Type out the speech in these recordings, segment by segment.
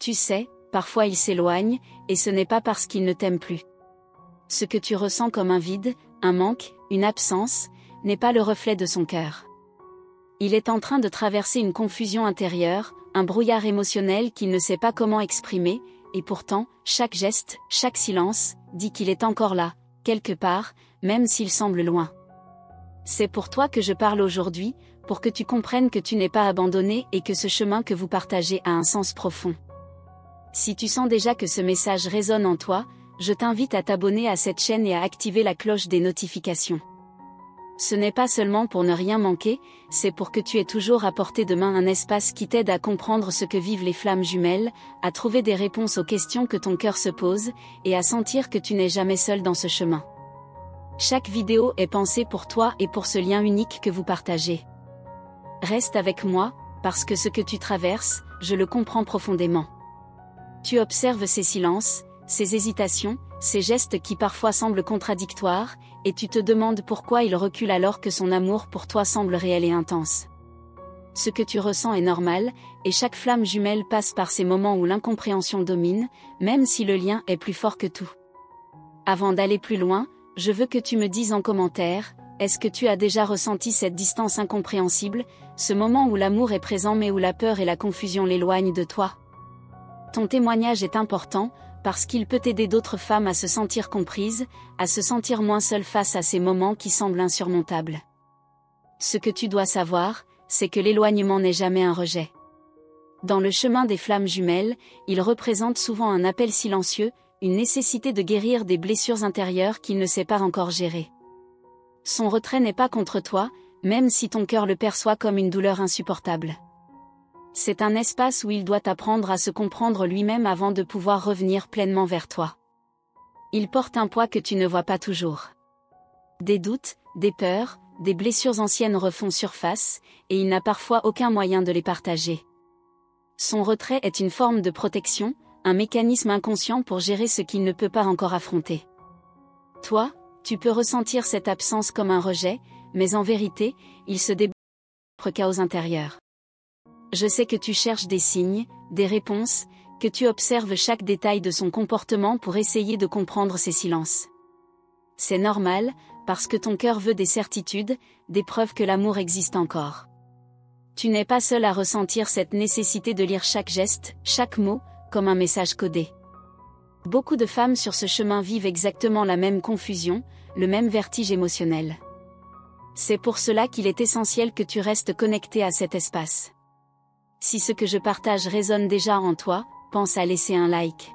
Tu sais, parfois il s'éloigne, et ce n'est pas parce qu'il ne t'aime plus. Ce que tu ressens comme un vide, un manque, une absence, n'est pas le reflet de son cœur. Il est en train de traverser une confusion intérieure, un brouillard émotionnel qu'il ne sait pas comment exprimer, et pourtant, chaque geste, chaque silence, dit qu'il est encore là, quelque part, même s'il semble loin. C'est pour toi que je parle aujourd'hui, pour que tu comprennes que tu n'es pas abandonné et que ce chemin que vous partagez a un sens profond. Si tu sens déjà que ce message résonne en toi, je t'invite à t'abonner à cette chaîne et à activer la cloche des notifications. Ce n'est pas seulement pour ne rien manquer, c'est pour que tu aies toujours à portée de main un espace qui t'aide à comprendre ce que vivent les flammes jumelles, à trouver des réponses aux questions que ton cœur se pose, et à sentir que tu n'es jamais seul dans ce chemin. Chaque vidéo est pensée pour toi et pour ce lien unique que vous partagez. Reste avec moi, parce que ce que tu traverses, je le comprends profondément. Tu observes ces silences, ces hésitations, ces gestes qui parfois semblent contradictoires, et tu te demandes pourquoi il recule alors que son amour pour toi semble réel et intense. Ce que tu ressens est normal, et chaque flamme jumelle passe par ces moments où l'incompréhension domine, même si le lien est plus fort que tout. Avant d'aller plus loin, je veux que tu me dises en commentaire, est-ce que tu as déjà ressenti cette distance incompréhensible, ce moment où l'amour est présent mais où la peur et la confusion l'éloignent de toi? Ton témoignage est important, parce qu'il peut aider d'autres femmes à se sentir comprises, à se sentir moins seules face à ces moments qui semblent insurmontables. Ce que tu dois savoir, c'est que l'éloignement n'est jamais un rejet. Dans le chemin des flammes jumelles, il représente souvent un appel silencieux, une nécessité de guérir des blessures intérieures qu'il ne sait pas encore gérer. Son retrait n'est pas contre toi, même si ton cœur le perçoit comme une douleur insupportable. C'est un espace où il doit apprendre à se comprendre lui-même avant de pouvoir revenir pleinement vers toi. Il porte un poids que tu ne vois pas toujours. Des doutes, des peurs, des blessures anciennes refont surface, et il n'a parfois aucun moyen de les partager. Son retrait est une forme de protection, un mécanisme inconscient pour gérer ce qu'il ne peut pas encore affronter. Toi, tu peux ressentir cette absence comme un rejet, mais en vérité, il se débrouille de chaos intérieur. Je sais que tu cherches des signes, des réponses, que tu observes chaque détail de son comportement pour essayer de comprendre ses silences. C'est normal, parce que ton cœur veut des certitudes, des preuves que l'amour existe encore. Tu n'es pas seul à ressentir cette nécessité de lire chaque geste, chaque mot, comme un message codé. Beaucoup de femmes sur ce chemin vivent exactement la même confusion, le même vertige émotionnel. C'est pour cela qu'il est essentiel que tu restes connecté à cet espace. Si ce que je partage résonne déjà en toi, pense à laisser un like.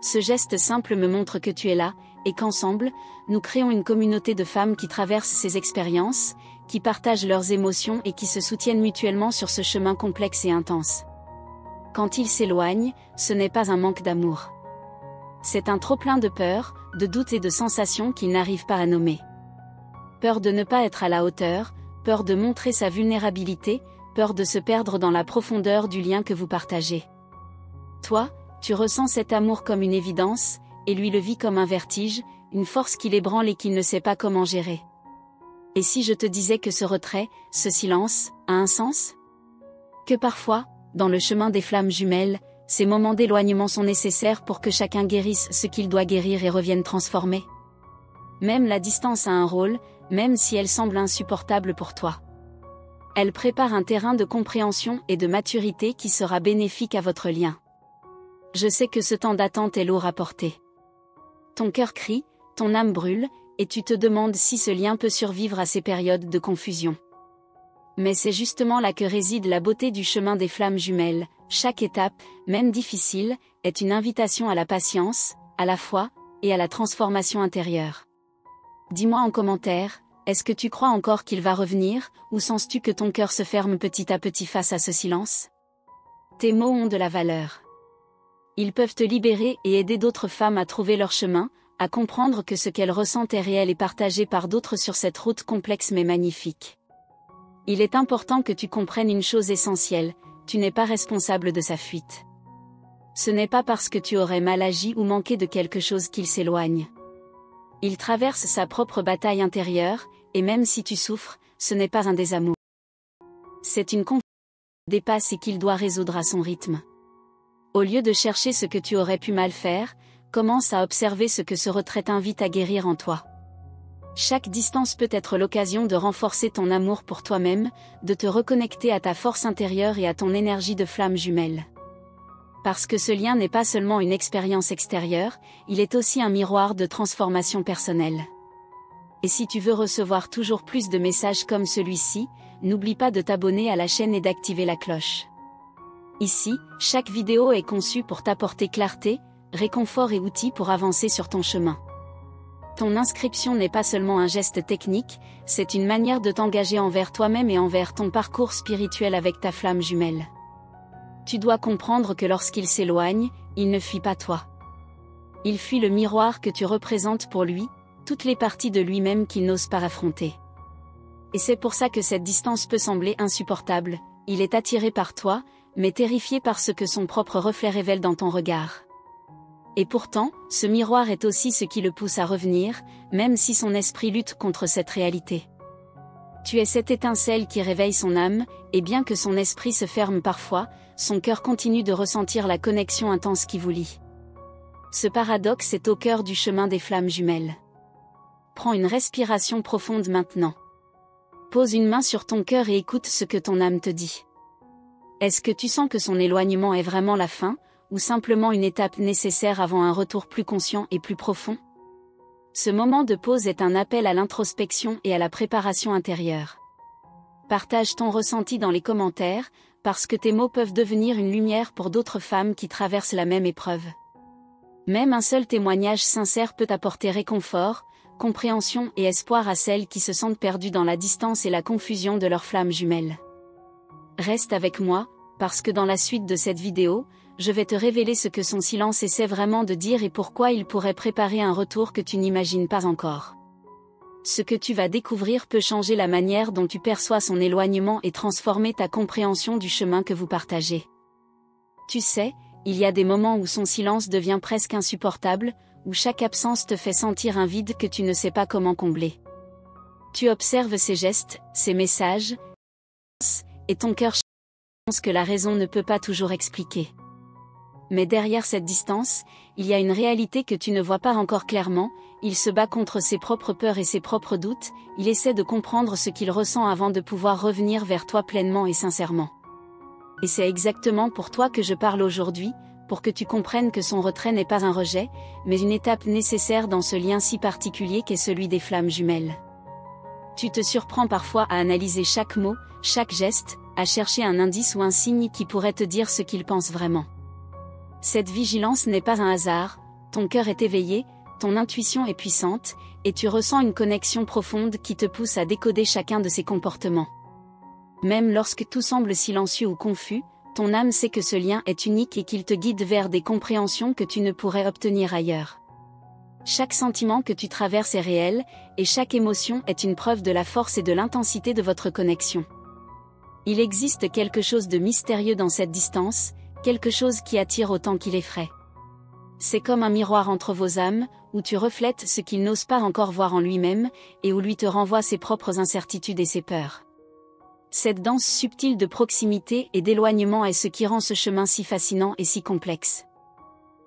Ce geste simple me montre que tu es là, et qu'ensemble, nous créons une communauté de femmes qui traversent ces expériences, qui partagent leurs émotions et qui se soutiennent mutuellement sur ce chemin complexe et intense. Quand il s'éloigne, ce n'est pas un manque d'amour. C'est un trop-plein de peur, de doutes et de sensations qu'il n'arrive pas à nommer. Peur de ne pas être à la hauteur, peur de montrer sa vulnérabilité, peur de se perdre dans la profondeur du lien que vous partagez. Toi, tu ressens cet amour comme une évidence, et lui le vit comme un vertige, une force qui l'ébranle et qu'il ne sait pas comment gérer. Et si je te disais que ce retrait, ce silence, a un sens? Que parfois, dans le chemin des flammes jumelles, ces moments d'éloignement sont nécessaires pour que chacun guérisse ce qu'il doit guérir et revienne transformé. Même la distance a un rôle, même si elle semble insupportable pour toi. Elle prépare un terrain de compréhension et de maturité qui sera bénéfique à votre lien. Je sais que ce temps d'attente est lourd à porter. Ton cœur crie, ton âme brûle, et tu te demandes si ce lien peut survivre à ces périodes de confusion. Mais c'est justement là que réside la beauté du chemin des flammes jumelles. Chaque étape, même difficile, est une invitation à la patience, à la foi, et à la transformation intérieure. Dis-moi en commentaire, est-ce que tu crois encore qu'il va revenir, ou sens-tu que ton cœur se ferme petit à petit face à ce silence? Tes mots ont de la valeur. Ils peuvent te libérer et aider d'autres femmes à trouver leur chemin, à comprendre que ce qu'elles ressentent est réel et partagé par d'autres sur cette route complexe mais magnifique. Il est important que tu comprennes une chose essentielle, tu n'es pas responsable de sa fuite. Ce n'est pas parce que tu aurais mal agi ou manqué de quelque chose qu'il s'éloigne. Il traverse sa propre bataille intérieure, et même si tu souffres, ce n'est pas un désamour. C'est une confusion qu'il dépasse et qu'il doit résoudre à son rythme. Au lieu de chercher ce que tu aurais pu mal faire, commence à observer ce que ce retrait t'invite à guérir en toi. Chaque distance peut être l'occasion de renforcer ton amour pour toi-même, de te reconnecter à ta force intérieure et à ton énergie de flamme jumelle. Parce que ce lien n'est pas seulement une expérience extérieure, il est aussi un miroir de transformation personnelle. Et si tu veux recevoir toujours plus de messages comme celui-ci, n'oublie pas de t'abonner à la chaîne et d'activer la cloche. Ici, chaque vidéo est conçue pour t'apporter clarté, réconfort et outils pour avancer sur ton chemin. Ton inscription n'est pas seulement un geste technique, c'est une manière de t'engager envers toi-même et envers ton parcours spirituel avec ta flamme jumelle. Tu dois comprendre que lorsqu'il s'éloigne, il ne fuit pas toi. Il fuit le miroir que tu représentes pour lui, toutes les parties de lui-même qu'il n'ose pas affronter. Et c'est pour ça que cette distance peut sembler insupportable, il est attiré par toi, mais terrifié par ce que son propre reflet révèle dans ton regard. Et pourtant, ce miroir est aussi ce qui le pousse à revenir, même si son esprit lutte contre cette réalité. Tu es cette étincelle qui réveille son âme, et bien que son esprit se ferme parfois, son cœur continue de ressentir la connexion intense qui vous lie. Ce paradoxe est au cœur du chemin des flammes jumelles. Prends une respiration profonde maintenant. Pose une main sur ton cœur et écoute ce que ton âme te dit. Est-ce que tu sens que son éloignement est vraiment la fin, ou simplement une étape nécessaire avant un retour plus conscient et plus profond? Ce moment de pause est un appel à l'introspection et à la préparation intérieure. Partage ton ressenti dans les commentaires, parce que tes mots peuvent devenir une lumière pour d'autres femmes qui traversent la même épreuve. Même un seul témoignage sincère peut apporter réconfort, compréhension et espoir à celles qui se sentent perdues dans la distance et la confusion de leurs flammes jumelles. Reste avec moi, parce que dans la suite de cette vidéo, je vais te révéler ce que son silence essaie vraiment de dire et pourquoi il pourrait préparer un retour que tu n'imagines pas encore. Ce que tu vas découvrir peut changer la manière dont tu perçois son éloignement et transformer ta compréhension du chemin que vous partagez. Tu sais, il y a des moments où son silence devient presque insupportable, où chaque absence te fait sentir un vide que tu ne sais pas comment combler. Tu observes ses gestes, ses messages, et ton cœur pense que la raison ne peut pas toujours expliquer. Mais derrière cette distance, il y a une réalité que tu ne vois pas encore clairement, il se bat contre ses propres peurs et ses propres doutes, il essaie de comprendre ce qu'il ressent avant de pouvoir revenir vers toi pleinement et sincèrement. Et c'est exactement pour toi que je parle aujourd'hui, pour que tu comprennes que son retrait n'est pas un rejet, mais une étape nécessaire dans ce lien si particulier qu'est celui des flammes jumelles. Tu te surprends parfois à analyser chaque mot, chaque geste, à chercher un indice ou un signe qui pourrait te dire ce qu'il pense vraiment. Cette vigilance n'est pas un hasard, ton cœur est éveillé, ton intuition est puissante, et tu ressens une connexion profonde qui te pousse à décoder chacun de ses comportements. Même lorsque tout semble silencieux ou confus, ton âme sait que ce lien est unique et qu'il te guide vers des compréhensions que tu ne pourrais obtenir ailleurs. Chaque sentiment que tu traverses est réel, et chaque émotion est une preuve de la force et de l'intensité de votre connexion. Il existe quelque chose de mystérieux dans cette distance, quelque chose qui attire autant qu'il effraie. C'est comme un miroir entre vos âmes, où tu reflètes ce qu'il n'ose pas encore voir en lui-même, et où lui te renvoie ses propres incertitudes et ses peurs. Cette danse subtile de proximité et d'éloignement est ce qui rend ce chemin si fascinant et si complexe.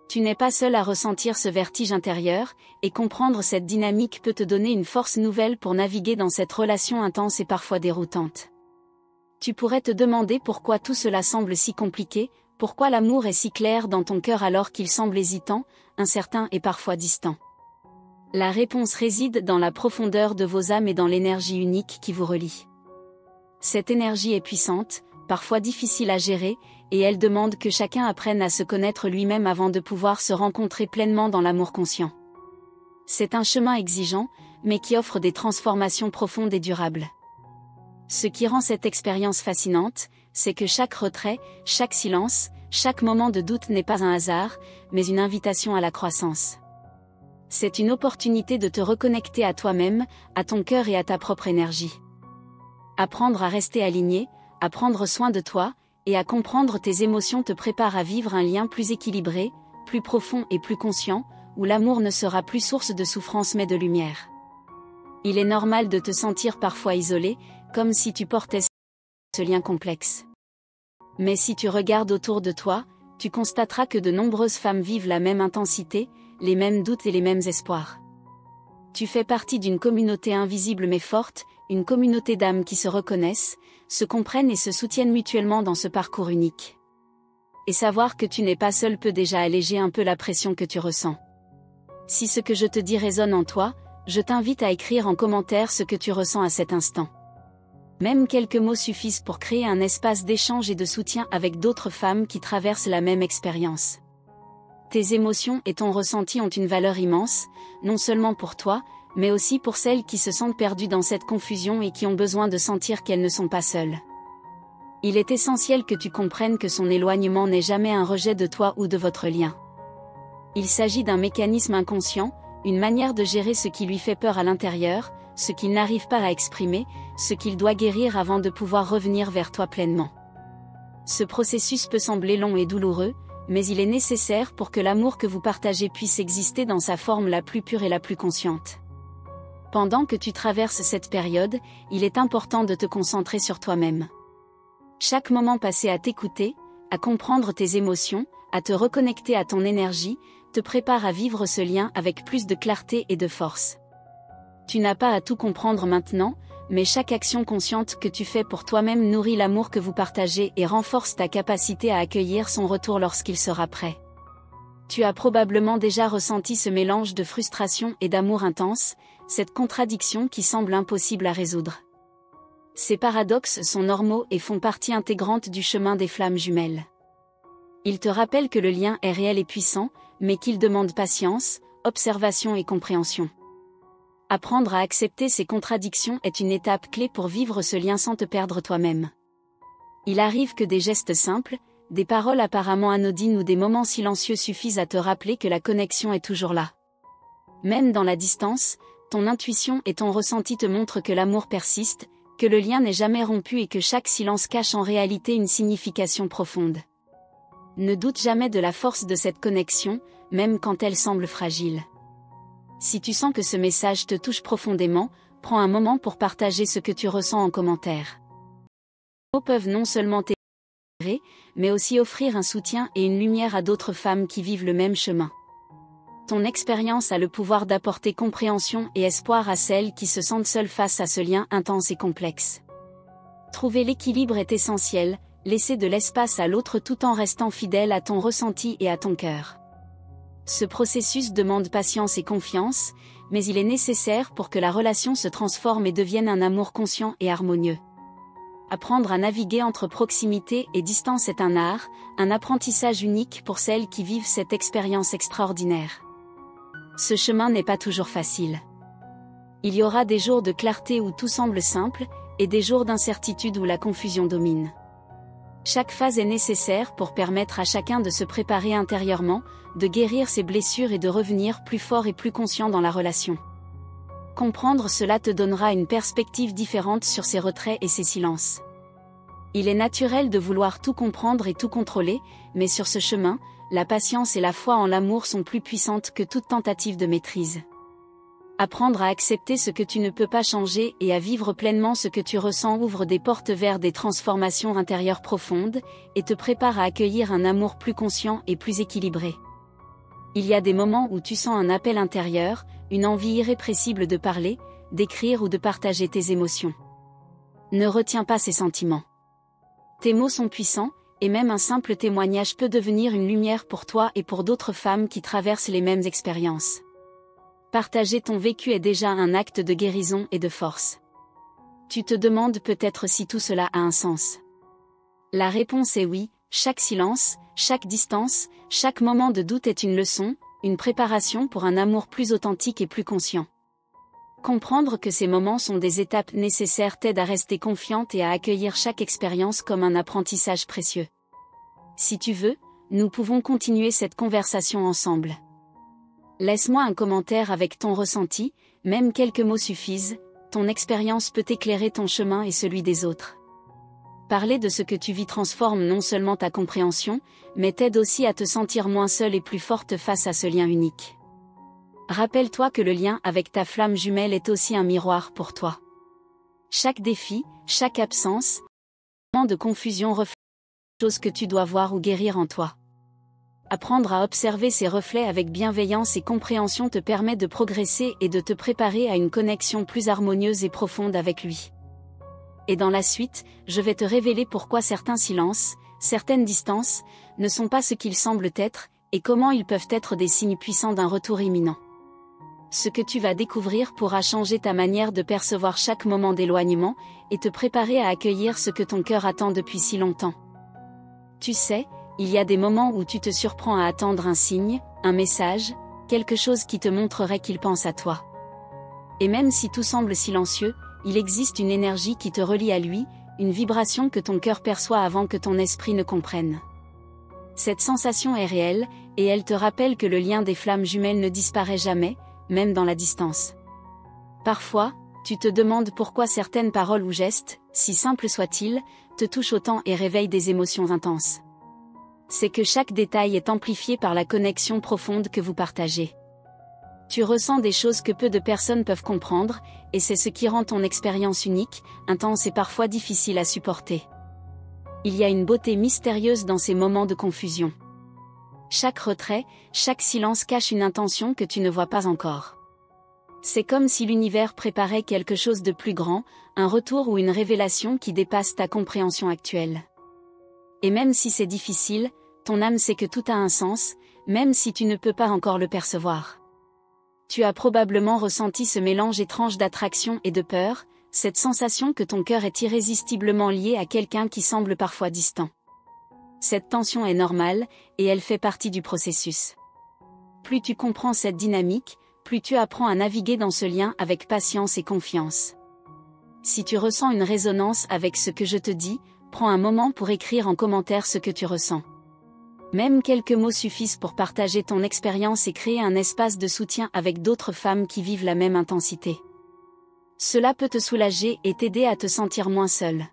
Tu n'es pas seul à ressentir ce vertige intérieur, et comprendre cette dynamique peut te donner une force nouvelle pour naviguer dans cette relation intense et parfois déroutante. Tu pourrais te demander pourquoi tout cela semble si compliqué, pourquoi l'amour est si clair dans ton cœur alors qu'il semble hésitant, incertain et parfois distant. La réponse réside dans la profondeur de vos âmes et dans l'énergie unique qui vous relie. Cette énergie est puissante, parfois difficile à gérer, et elle demande que chacun apprenne à se connaître lui-même avant de pouvoir se rencontrer pleinement dans l'amour conscient. C'est un chemin exigeant, mais qui offre des transformations profondes et durables. Ce qui rend cette expérience fascinante, c'est que chaque retrait, chaque silence, chaque moment de doute n'est pas un hasard, mais une invitation à la croissance. C'est une opportunité de te reconnecter à toi-même, à ton cœur et à ta propre énergie. Apprendre à rester aligné, à prendre soin de toi, et à comprendre tes émotions te prépare à vivre un lien plus équilibré, plus profond et plus conscient, où l'amour ne sera plus source de souffrance mais de lumière. Il est normal de te sentir parfois isolé, comme si tu portais ce lien complexe. Mais si tu regardes autour de toi, tu constateras que de nombreuses femmes vivent la même intensité, les mêmes doutes et les mêmes espoirs. Tu fais partie d'une communauté invisible mais forte, une communauté d'âmes qui se reconnaissent, se comprennent et se soutiennent mutuellement dans ce parcours unique. Et savoir que tu n'es pas seul peut déjà alléger un peu la pression que tu ressens. Si ce que je te dis résonne en toi, je t'invite à écrire en commentaire ce que tu ressens à cet instant. Même quelques mots suffisent pour créer un espace d'échange et de soutien avec d'autres femmes qui traversent la même expérience. Tes émotions et ton ressenti ont une valeur immense, non seulement pour toi, mais aussi pour celles qui se sentent perdues dans cette confusion et qui ont besoin de sentir qu'elles ne sont pas seules. Il est essentiel que tu comprennes que son éloignement n'est jamais un rejet de toi ou de votre lien. Il s'agit d'un mécanisme inconscient, une manière de gérer ce qui lui fait peur à l'intérieur, ce qu'il n'arrive pas à exprimer, ce qu'il doit guérir avant de pouvoir revenir vers toi pleinement. Ce processus peut sembler long et douloureux, mais il est nécessaire pour que l'amour que vous partagez puisse exister dans sa forme la plus pure et la plus consciente. Pendant que tu traverses cette période, il est important de te concentrer sur toi-même. Chaque moment passé à t'écouter, à comprendre tes émotions, à te reconnecter à ton énergie, te prépare à vivre ce lien avec plus de clarté et de force. Tu n'as pas à tout comprendre maintenant, mais chaque action consciente que tu fais pour toi-même nourrit l'amour que vous partagez et renforce ta capacité à accueillir son retour lorsqu'il sera prêt. Tu as probablement déjà ressenti ce mélange de frustration et d'amour intense, cette contradiction qui semble impossible à résoudre. Ces paradoxes sont normaux et font partie intégrante du chemin des flammes jumelles. Ils te rappellent que le lien est réel et puissant, mais qu'il demande patience, observation et compréhension. Apprendre à accepter ces contradictions est une étape clé pour vivre ce lien sans te perdre toi-même. Il arrive que des gestes simples, des paroles apparemment anodines ou des moments silencieux suffisent à te rappeler que la connexion est toujours là. Même dans la distance, ton intuition et ton ressenti te montrent que l'amour persiste, que le lien n'est jamais rompu et que chaque silence cache en réalité une signification profonde. Ne doute jamais de la force de cette connexion, même quand elle semble fragile. Si tu sens que ce message te touche profondément, prends un moment pour partager ce que tu ressens en commentaire. Les mots peuvent non seulement t'aider, mais aussi offrir un soutien et une lumière à d'autres femmes qui vivent le même chemin. Ton expérience a le pouvoir d'apporter compréhension et espoir à celles qui se sentent seules face à ce lien intense et complexe. Trouver l'équilibre est essentiel, laisser de l'espace à l'autre tout en restant fidèle à ton ressenti et à ton cœur. Ce processus demande patience et confiance, mais il est nécessaire pour que la relation se transforme et devienne un amour conscient et harmonieux. Apprendre à naviguer entre proximité et distance est un art, un apprentissage unique pour celles qui vivent cette expérience extraordinaire. Ce chemin n'est pas toujours facile. Il y aura des jours de clarté où tout semble simple, et des jours d'incertitude où la confusion domine. Chaque phase est nécessaire pour permettre à chacun de se préparer intérieurement, de guérir ses blessures et de revenir plus fort et plus conscient dans la relation. Comprendre cela te donnera une perspective différente sur ses retraits et ses silences. Il est naturel de vouloir tout comprendre et tout contrôler, mais sur ce chemin, la patience et la foi en l'amour sont plus puissantes que toute tentative de maîtrise. Apprendre à accepter ce que tu ne peux pas changer et à vivre pleinement ce que tu ressens ouvre des portes vers des transformations intérieures profondes, et te prépare à accueillir un amour plus conscient et plus équilibré. Il y a des moments où tu sens un appel intérieur, une envie irrépressible de parler, d'écrire ou de partager tes émotions. Ne retiens pas ces sentiments. Tes mots sont puissants, et même un simple témoignage peut devenir une lumière pour toi et pour d'autres femmes qui traversent les mêmes expériences. Partager ton vécu est déjà un acte de guérison et de force. Tu te demandes peut-être si tout cela a un sens. La réponse est oui, chaque silence, chaque distance, chaque moment de doute est une leçon, une préparation pour un amour plus authentique et plus conscient. Comprendre que ces moments sont des étapes nécessaires t'aide à rester confiante et à accueillir chaque expérience comme un apprentissage précieux. Si tu veux, nous pouvons continuer cette conversation ensemble. Laisse-moi un commentaire avec ton ressenti, même quelques mots suffisent, ton expérience peut éclairer ton chemin et celui des autres. Parler de ce que tu vis transforme non seulement ta compréhension, mais t'aide aussi à te sentir moins seule et plus forte face à ce lien unique. Rappelle-toi que le lien avec ta flamme jumelle est aussi un miroir pour toi. Chaque défi, chaque absence, moment de confusion reflète quelque chose que tu dois voir ou guérir en toi. Apprendre à observer ces reflets avec bienveillance et compréhension te permet de progresser et de te préparer à une connexion plus harmonieuse et profonde avec lui. Et dans la suite, je vais te révéler pourquoi certains silences, certaines distances, ne sont pas ce qu'ils semblent être, et comment ils peuvent être des signes puissants d'un retour imminent. Ce que tu vas découvrir pourra changer ta manière de percevoir chaque moment d'éloignement, et te préparer à accueillir ce que ton cœur attend depuis si longtemps. Tu sais, il y a des moments où tu te surprends à attendre un signe, un message, quelque chose qui te montrerait qu'il pense à toi. Et même si tout semble silencieux, il existe une énergie qui te relie à lui, une vibration que ton cœur perçoit avant que ton esprit ne comprenne. Cette sensation est réelle, et elle te rappelle que le lien des flammes jumelles ne disparaît jamais, même dans la distance. Parfois, tu te demandes pourquoi certaines paroles ou gestes, si simples soient-ils, te touchent autant et réveillent des émotions intenses. C'est que chaque détail est amplifié par la connexion profonde que vous partagez. Tu ressens des choses que peu de personnes peuvent comprendre, et c'est ce qui rend ton expérience unique, intense et parfois difficile à supporter. Il y a une beauté mystérieuse dans ces moments de confusion. Chaque retrait, chaque silence cache une intention que tu ne vois pas encore. C'est comme si l'univers préparait quelque chose de plus grand, un retour ou une révélation qui dépasse ta compréhension actuelle. Et même si c'est difficile, ton âme sait que tout a un sens, même si tu ne peux pas encore le percevoir. Tu as probablement ressenti ce mélange étrange d'attraction et de peur, cette sensation que ton cœur est irrésistiblement lié à quelqu'un qui semble parfois distant. Cette tension est normale, et elle fait partie du processus. Plus tu comprends cette dynamique, plus tu apprends à naviguer dans ce lien avec patience et confiance. Si tu ressens une résonance avec ce que je te dis, prends un moment pour écrire en commentaire ce que tu ressens. Même quelques mots suffisent pour partager ton expérience et créer un espace de soutien avec d'autres femmes qui vivent la même intensité. Cela peut te soulager et t'aider à te sentir moins seule.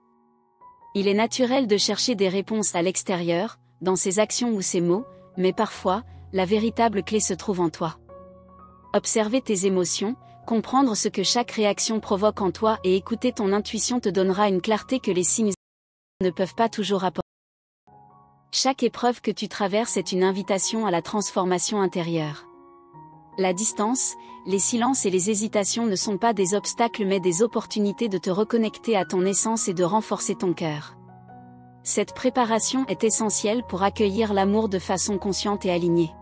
Il est naturel de chercher des réponses à l'extérieur, dans ses actions ou ses mots, mais parfois, la véritable clé se trouve en toi. Observer tes émotions, comprendre ce que chaque réaction provoque en toi et écouter ton intuition te donnera une clarté que les signes ne peuvent pas toujours apporter. Chaque épreuve que tu traverses est une invitation à la transformation intérieure. La distance, les silences et les hésitations ne sont pas des obstacles mais des opportunités de te reconnecter à ton essence et de renforcer ton cœur. Cette préparation est essentielle pour accueillir l'amour de façon consciente et alignée.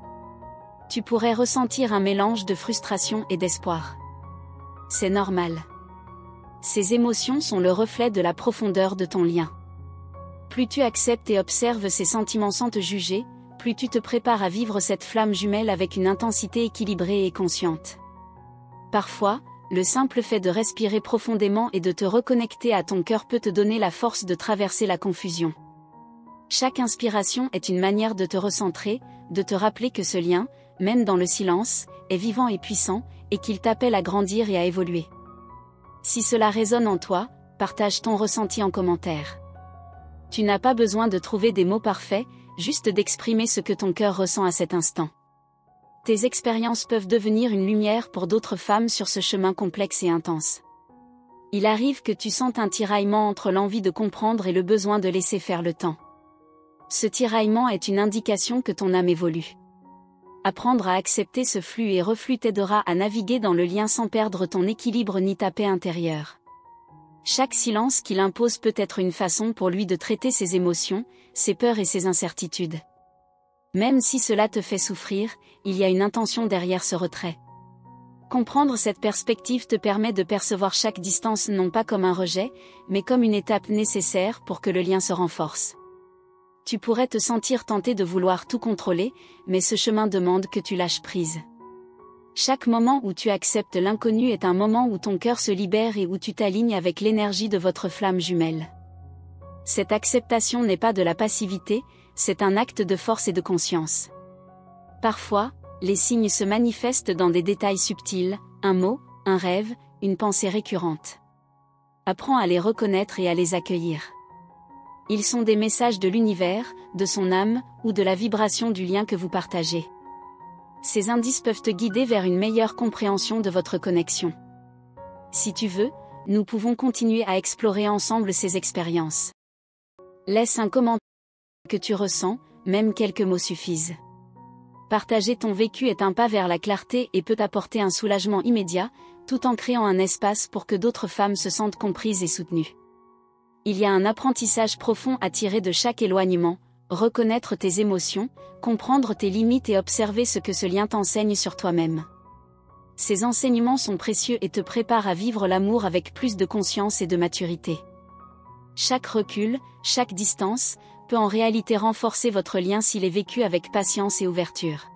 Tu pourrais ressentir un mélange de frustration et d'espoir. C'est normal. Ces émotions sont le reflet de la profondeur de ton lien. Plus tu acceptes et observes ces sentiments sans te juger, plus tu te prépares à vivre cette flamme jumelle avec une intensité équilibrée et consciente. Parfois, le simple fait de respirer profondément et de te reconnecter à ton cœur peut te donner la force de traverser la confusion. Chaque inspiration est une manière de te recentrer, de te rappeler que ce lien, même dans le silence, est vivant et puissant, et qu'il t'appelle à grandir et à évoluer. Si cela résonne en toi, partage ton ressenti en commentaire. Tu n'as pas besoin de trouver des mots parfaits, juste d'exprimer ce que ton cœur ressent à cet instant. Tes expériences peuvent devenir une lumière pour d'autres femmes sur ce chemin complexe et intense. Il arrive que tu sentes un tiraillement entre l'envie de comprendre et le besoin de laisser faire le temps. Ce tiraillement est une indication que ton âme évolue. Apprendre à accepter ce flux et reflux t'aidera à naviguer dans le lien sans perdre ton équilibre ni ta paix intérieure. Chaque silence qu'il impose peut être une façon pour lui de traiter ses émotions, ses peurs et ses incertitudes. Même si cela te fait souffrir, il y a une intention derrière ce retrait. Comprendre cette perspective te permet de percevoir chaque distance non pas comme un rejet, mais comme une étape nécessaire pour que le lien se renforce. Tu pourrais te sentir tenté de vouloir tout contrôler, mais ce chemin demande que tu lâches prise. Chaque moment où tu acceptes l'inconnu est un moment où ton cœur se libère et où tu t'alignes avec l'énergie de votre flamme jumelle. Cette acceptation n'est pas de la passivité, c'est un acte de force et de conscience. Parfois, les signes se manifestent dans des détails subtils, un mot, un rêve, une pensée récurrente. Apprends à les reconnaître et à les accueillir. Ils sont des messages de l'univers, de son âme, ou de la vibration du lien que vous partagez. Ces indices peuvent te guider vers une meilleure compréhension de votre connexion. Si tu veux, nous pouvons continuer à explorer ensemble ces expériences. Laisse un commentaire que tu ressens, même quelques mots suffisent. Partager ton vécu est un pas vers la clarté et peut apporter un soulagement immédiat, tout en créant un espace pour que d'autres femmes se sentent comprises et soutenues. Il y a un apprentissage profond à tirer de chaque éloignement, reconnaître tes émotions, comprendre tes limites et observer ce que ce lien t'enseigne sur toi-même. Ces enseignements sont précieux et te préparent à vivre l'amour avec plus de conscience et de maturité. Chaque recul, chaque distance, peut en réalité renforcer votre lien s'il est vécu avec patience et ouverture.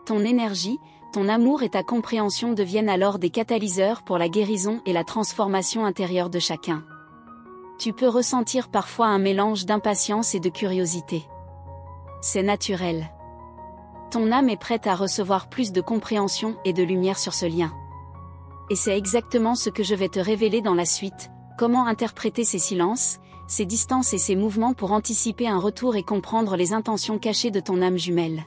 Ton énergie, ton amour et ta compréhension deviennent alors des catalyseurs pour la guérison et la transformation intérieure de chacun. Tu peux ressentir parfois un mélange d'impatience et de curiosité. C'est naturel. Ton âme est prête à recevoir plus de compréhension et de lumière sur ce lien. Et c'est exactement ce que je vais te révéler dans la suite, comment interpréter ces silences, ces distances et ces mouvements pour anticiper un retour et comprendre les intentions cachées de ton âme jumelle.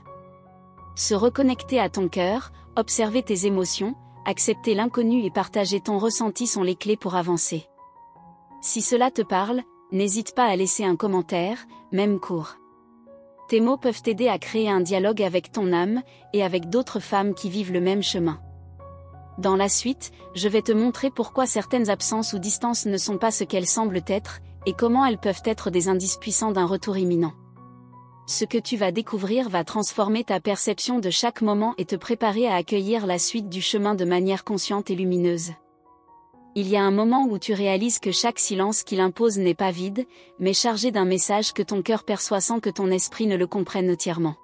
Se reconnecter à ton cœur, observer tes émotions, accepter l'inconnu et partager ton ressenti sont les clés pour avancer. Si cela te parle, n'hésite pas à laisser un commentaire, même court. Tes mots peuvent t'aider à créer un dialogue avec ton âme, et avec d'autres femmes qui vivent le même chemin. Dans la suite, je vais te montrer pourquoi certaines absences ou distances ne sont pas ce qu'elles semblent être, et comment elles peuvent être des indices puissants d'un retour imminent. Ce que tu vas découvrir va transformer ta perception de chaque moment et te préparer à accueillir la suite du chemin de manière consciente et lumineuse. Il y a un moment où tu réalises que chaque silence qu'il impose n'est pas vide, mais chargé d'un message que ton cœur perçoit sans que ton esprit ne le comprenne entièrement.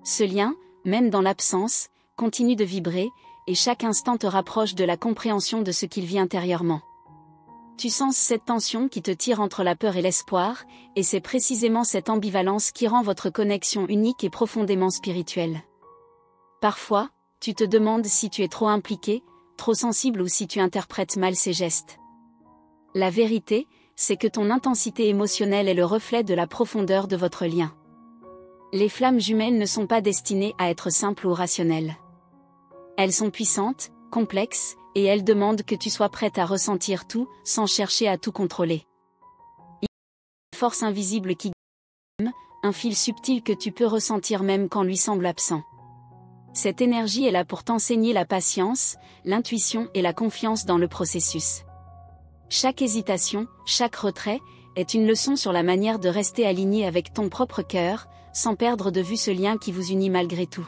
Ce lien, même dans l'absence, continue de vibrer, et chaque instant te rapproche de la compréhension de ce qu'il vit intérieurement. Tu sens cette tension qui te tire entre la peur et l'espoir, et c'est précisément cette ambivalence qui rend votre connexion unique et profondément spirituelle. Parfois, tu te demandes si tu es trop impliqué, trop sensible ou si tu interprètes mal ses gestes. La vérité, c'est que ton intensité émotionnelle est le reflet de la profondeur de votre lien. Les flammes jumelles ne sont pas destinées à être simples ou rationnelles. Elles sont puissantes, complexes, et elles demandent que tu sois prête à ressentir tout, sans chercher à tout contrôler. Il y a une force invisible qui guide, un fil subtil que tu peux ressentir même quand lui semble absent. Cette énergie est là pour t'enseigner la patience, l'intuition et la confiance dans le processus. Chaque hésitation, chaque retrait, est une leçon sur la manière de rester aligné avec ton propre cœur, sans perdre de vue ce lien qui vous unit malgré tout.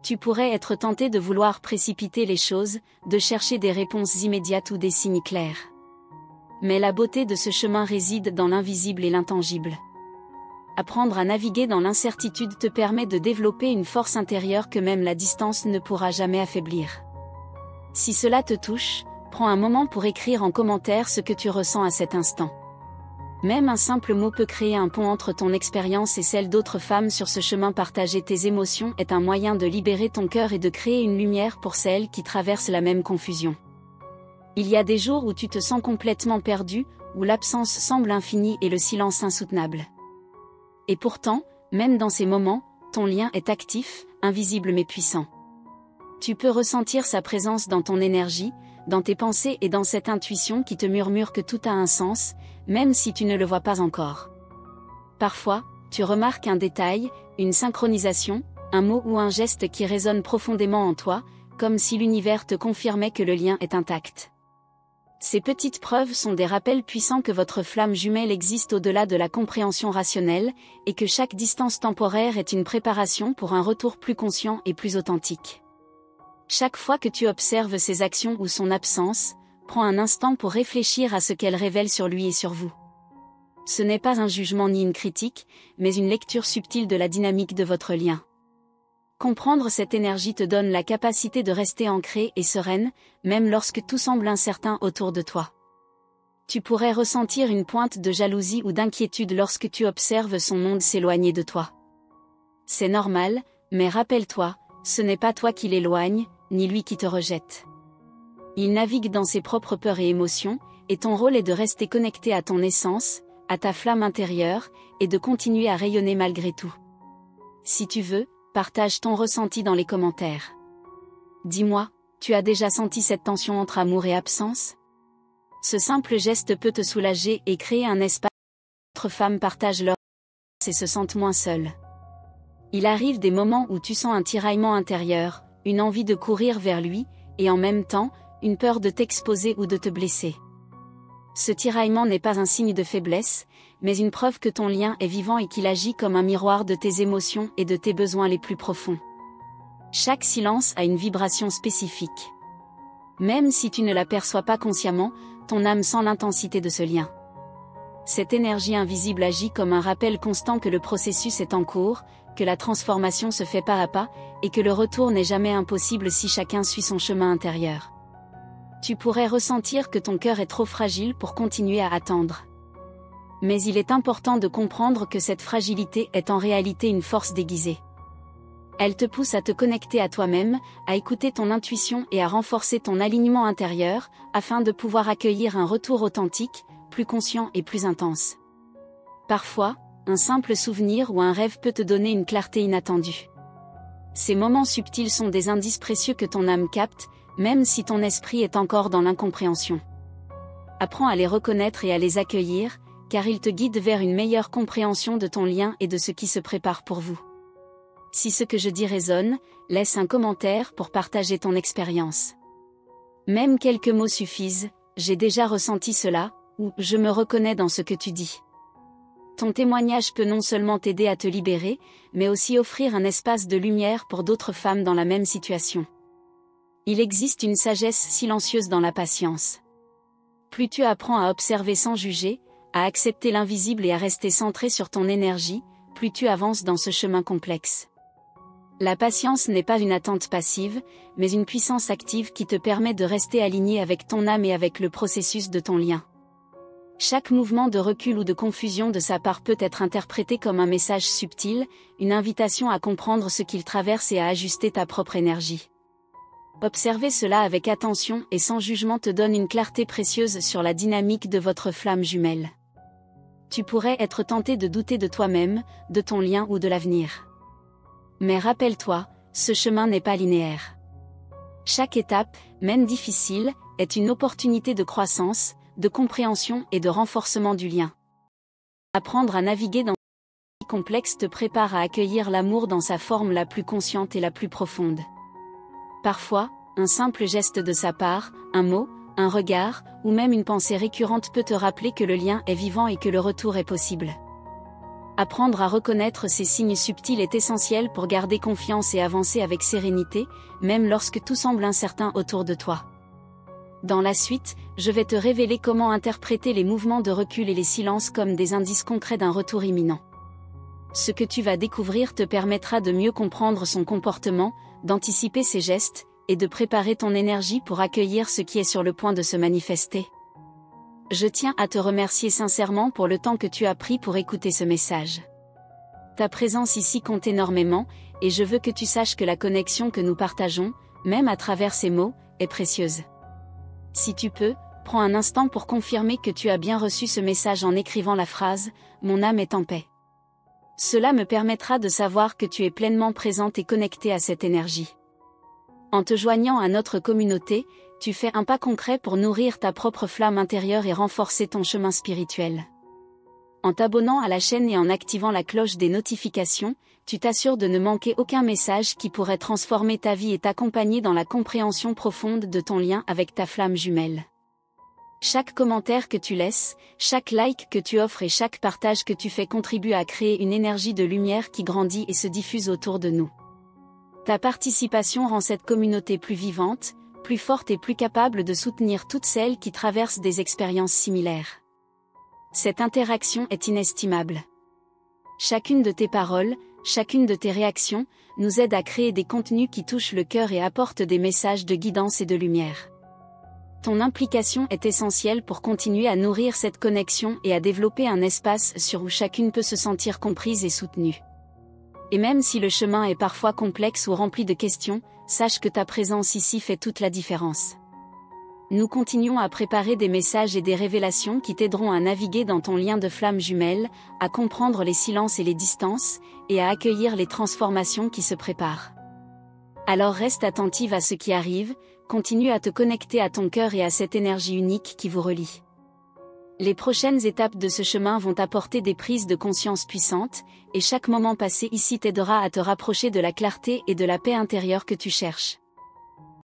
Tu pourrais être tenté de vouloir précipiter les choses, de chercher des réponses immédiates ou des signes clairs. Mais la beauté de ce chemin réside dans l'invisible et l'intangible. Apprendre à naviguer dans l'incertitude te permet de développer une force intérieure que même la distance ne pourra jamais affaiblir. Si cela te touche, prends un moment pour écrire en commentaire ce que tu ressens à cet instant. Même un simple mot peut créer un pont entre ton expérience et celle d'autres femmes sur ce chemin. Partager tes émotions est un moyen de libérer ton cœur et de créer une lumière pour celles qui traversent la même confusion. Il y a des jours où tu te sens complètement perdu, où l'absence semble infinie et le silence insoutenable. Et pourtant, même dans ces moments, ton lien est actif, invisible mais puissant. Tu peux ressentir sa présence dans ton énergie, dans tes pensées et dans cette intuition qui te murmure que tout a un sens, même si tu ne le vois pas encore. Parfois, tu remarques un détail, une synchronisation, un mot ou un geste qui résonne profondément en toi, comme si l'univers te confirmait que le lien est intact. Ces petites preuves sont des rappels puissants que votre flamme jumelle existe au-delà de la compréhension rationnelle, et que chaque distance temporaire est une préparation pour un retour plus conscient et plus authentique. Chaque fois que tu observes ses actions ou son absence, prends un instant pour réfléchir à ce qu'elle révèle sur lui et sur vous. Ce n'est pas un jugement ni une critique, mais une lecture subtile de la dynamique de votre lien. Comprendre cette énergie te donne la capacité de rester ancrée et sereine, même lorsque tout semble incertain autour de toi. Tu pourrais ressentir une pointe de jalousie ou d'inquiétude lorsque tu observes son monde s'éloigner de toi. C'est normal, mais rappelle-toi, ce n'est pas toi qui l'éloigne, ni lui qui te rejette. Il navigue dans ses propres peurs et émotions, et ton rôle est de rester connecté à ton essence, à ta flamme intérieure, et de continuer à rayonner malgré tout. Si tu veux, partage ton ressenti dans les commentaires. Dis-moi, tu as déjà senti cette tension entre amour et absence? Ce simple geste peut te soulager et créer un espace où d'autres femmes partagent leur et se sentent moins seules. Il arrive des moments où tu sens un tiraillement intérieur, une envie de courir vers lui, et en même temps, une peur de t'exposer ou de te blesser. Ce tiraillement n'est pas un signe de faiblesse, mais une preuve que ton lien est vivant et qu'il agit comme un miroir de tes émotions et de tes besoins les plus profonds. Chaque silence a une vibration spécifique. Même si tu ne l'aperçois pas consciemment, ton âme sent l'intensité de ce lien. Cette énergie invisible agit comme un rappel constant que le processus est en cours, que la transformation se fait pas à pas, et que le retour n'est jamais impossible si chacun suit son chemin intérieur. Tu pourrais ressentir que ton cœur est trop fragile pour continuer à attendre. Mais il est important de comprendre que cette fragilité est en réalité une force déguisée. Elle te pousse à te connecter à toi-même, à écouter ton intuition et à renforcer ton alignement intérieur, afin de pouvoir accueillir un retour authentique, plus conscient et plus intense. Parfois, un simple souvenir ou un rêve peut te donner une clarté inattendue. Ces moments subtils sont des indices précieux que ton âme capte, même si ton esprit est encore dans l'incompréhension. Apprends à les reconnaître et à les accueillir, car ils te guident vers une meilleure compréhension de ton lien et de ce qui se prépare pour vous. Si ce que je dis résonne, laisse un commentaire pour partager ton expérience. Même quelques mots suffisent, j'ai déjà ressenti cela, ou je me reconnais dans ce que tu dis. Ton témoignage peut non seulement t'aider à te libérer, mais aussi offrir un espace de lumière pour d'autres femmes dans la même situation. Il existe une sagesse silencieuse dans la patience. Plus tu apprends à observer sans juger, à accepter l'invisible et à rester centré sur ton énergie, plus tu avances dans ce chemin complexe. La patience n'est pas une attente passive, mais une puissance active qui te permet de rester aligné avec ton âme et avec le processus de ton lien. Chaque mouvement de recul ou de confusion de sa part peut être interprété comme un message subtil, une invitation à comprendre ce qu'il traverse et à ajuster ta propre énergie. Observer cela avec attention et sans jugement te donne une clarté précieuse sur la dynamique de votre flamme jumelle. Tu pourrais être tenté de douter de toi-même, de ton lien ou de l'avenir. Mais rappelle-toi, ce chemin n'est pas linéaire. Chaque étape, même difficile, est une opportunité de croissance, de compréhension et de renforcement du lien. Apprendre à naviguer dans ce complexe te prépare à accueillir l'amour dans sa forme la plus consciente et la plus profonde. Parfois, un simple geste de sa part, un mot, un regard, ou même une pensée récurrente peut te rappeler que le lien est vivant et que le retour est possible. Apprendre à reconnaître ces signes subtils est essentiel pour garder confiance et avancer avec sérénité, même lorsque tout semble incertain autour de toi. Dans la suite, je vais te révéler comment interpréter les mouvements de recul et les silences comme des indices concrets d'un retour imminent. Ce que tu vas découvrir te permettra de mieux comprendre son comportement, d'anticiper ses gestes, et de préparer ton énergie pour accueillir ce qui est sur le point de se manifester. Je tiens à te remercier sincèrement pour le temps que tu as pris pour écouter ce message. Ta présence ici compte énormément, et je veux que tu saches que la connexion que nous partageons, même à travers ces mots, est précieuse. Si tu peux, prends un instant pour confirmer que tu as bien reçu ce message en écrivant la phrase « Mon âme est en paix ». Cela me permettra de savoir que tu es pleinement présente et connectée à cette énergie. En te joignant à notre communauté, tu fais un pas concret pour nourrir ta propre flamme intérieure et renforcer ton chemin spirituel. En t'abonnant à la chaîne et en activant la cloche des notifications, tu t'assures de ne manquer aucun message qui pourrait transformer ta vie et t'accompagner dans la compréhension profonde de ton lien avec ta flamme jumelle. Chaque commentaire que tu laisses, chaque like que tu offres et chaque partage que tu fais contribue à créer une énergie de lumière qui grandit et se diffuse autour de nous. Ta participation rend cette communauté plus vivante, plus forte et plus capable de soutenir toutes celles qui traversent des expériences similaires. Cette interaction est inestimable. Chacune de tes paroles, chacune de tes réactions, nous aide à créer des contenus qui touchent le cœur et apportent des messages de guidance et de lumière. Ton implication est essentielle pour continuer à nourrir cette connexion et à développer un espace où chacune peut se sentir comprise et soutenue. Et même si le chemin est parfois complexe ou rempli de questions, sache que ta présence ici fait toute la différence. Nous continuons à préparer des messages et des révélations qui t'aideront à naviguer dans ton lien de flamme jumelle, à comprendre les silences et les distances, et à accueillir les transformations qui se préparent. Alors reste attentive à ce qui arrive, continue à te connecter à ton cœur et à cette énergie unique qui vous relie. Les prochaines étapes de ce chemin vont t'apporter des prises de conscience puissantes, et chaque moment passé ici t'aidera à te rapprocher de la clarté et de la paix intérieure que tu cherches.